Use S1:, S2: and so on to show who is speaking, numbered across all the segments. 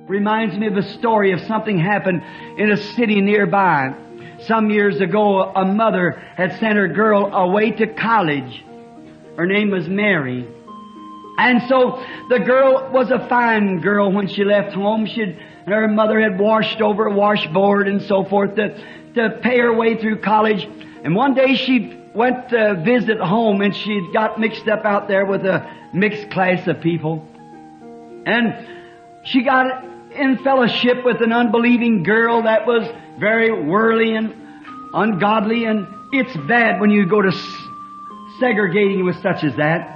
S1: Reminds me of a story of something happened in a city nearby. Some years ago, a mother had sent her girl away to college. Her name was Mary. And so the girl was a fine girl when she left home. Her mother had washed over a washboard and so forth to pay her way through college. And one day she went to visit home, and she got mixed up out there with a mixed class of people. And she got in fellowship with an unbelieving girl that was very worldly and ungodly. And it's bad when you go to segregating with such as that.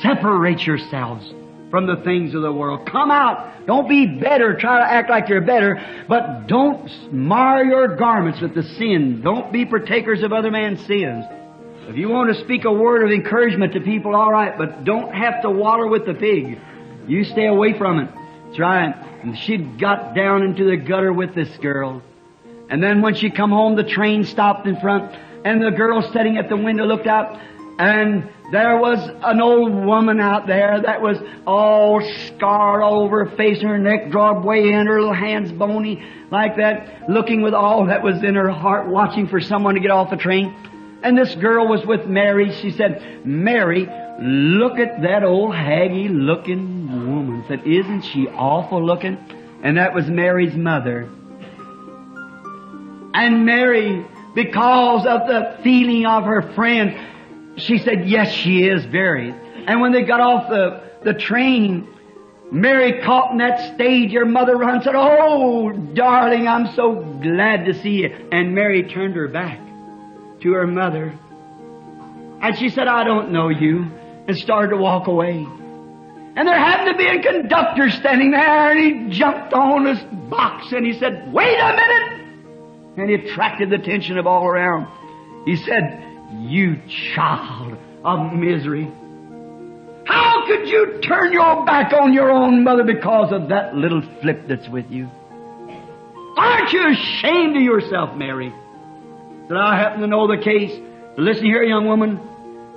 S1: Separate yourselves from the things of the world. Come out. Don't be better. Try to act like you're better. But don't mar your garments with the sin. Don't be partakers of other man's sins. If you want to speak a word of encouragement to people, all right, but don't have to waller with the pig. You stay away from it. Try it. And she got down into the gutter with this girl. And then when she come home, the train stopped in front, and the girl sitting at the window looked out, and there was an old woman out there that was all scarred all over her face, and her neck drawn way in, her little hands bony like that, looking with all that was in her heart, watching for someone to get off the train. And this girl was with Mary. She said, "Mary, look at that old haggy-looking woman." Said, "Isn't she awful looking?" And that was Mary's mother. And Mary, because of the feeling of her friend, she said, "Yes, she is very." And when they got off the train, Mary caught in that stage, her mother ran and said, "Oh, darling, I'm so glad to see you." And Mary turned her back to her mother. And she said, "I don't know you," and started to walk away. And there happened to be a conductor standing there, and he jumped on his box, and he said, "Wait a minute!" And he attracted the attention of all around. He said, "You child of misery, how could you turn your back on your own mother because of that little flip that's with you? Aren't you ashamed of yourself, Mary?" That I happen to know the case. Listen here, young woman,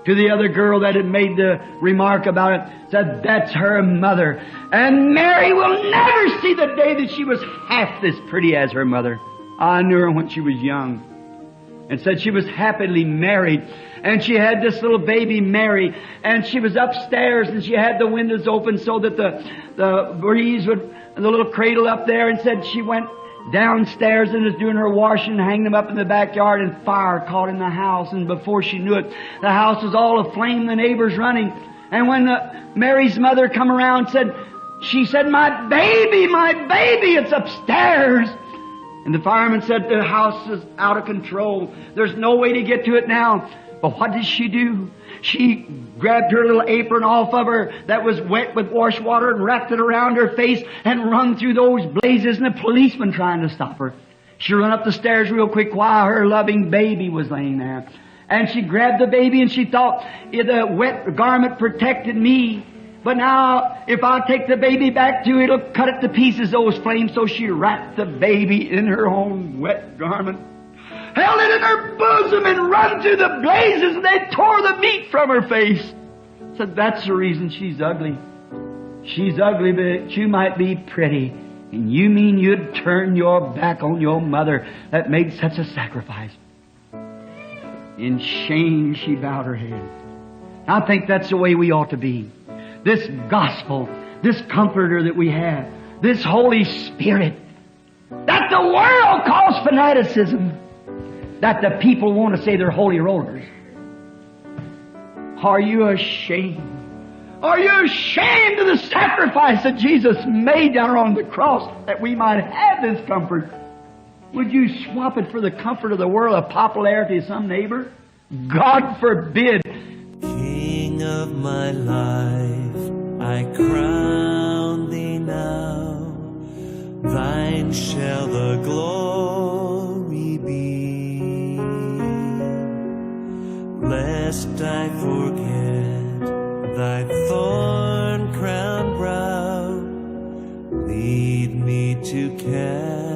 S1: to the other girl that had made the remark about it, said, "That's her mother. And Mary will never see the day that she was half this pretty as her mother. I knew her when she was young." And said she was happily married, and she had this little baby Mary, and she was upstairs, and she had the windows open so that the breeze would, and the little cradle up there, and said she went downstairs and was doing her washing, hanging them up in the backyard, and fire caught in the house, and before she knew it, the house was all aflame, the neighbors running. And when Mary's mother come around, she said, my baby, it's upstairs." And the fireman said, "The house is out of control. There's no way to get to it now." But what did she do? She grabbed her little apron off of her that was wet with wash water and wrapped it around her face and run through those blazes, and a policeman trying to stop her. She ran up the stairs real quick while her loving baby was laying there. And she grabbed the baby, and she thought, the wet garment protected me. But now, if I take the baby back too, it'll cut it to pieces, those flames. So she wrapped the baby in her own wet garment, held it in her bosom, and run through the blazes, and they tore the meat from her face. Said, "That's the reason she's ugly. She's ugly, but you might be pretty. And you mean you'd turn your back on your mother that made such a sacrifice?" In shame, she bowed her head. I think that's the way we ought to be. This gospel, this comforter that we have, this Holy Spirit, that the world calls fanaticism, that the people want to say they're holy rollers. Are you ashamed? Are you ashamed of the sacrifice that Jesus made down on the cross that we might have this comfort? Would you swap it for the comfort of the world, of popularity of some neighbor? God forbid.
S2: King of my life, I crown Thee now. Thine shall the glory be. Lest I forget Thy thorn-crowned brow, lead me to Calvary.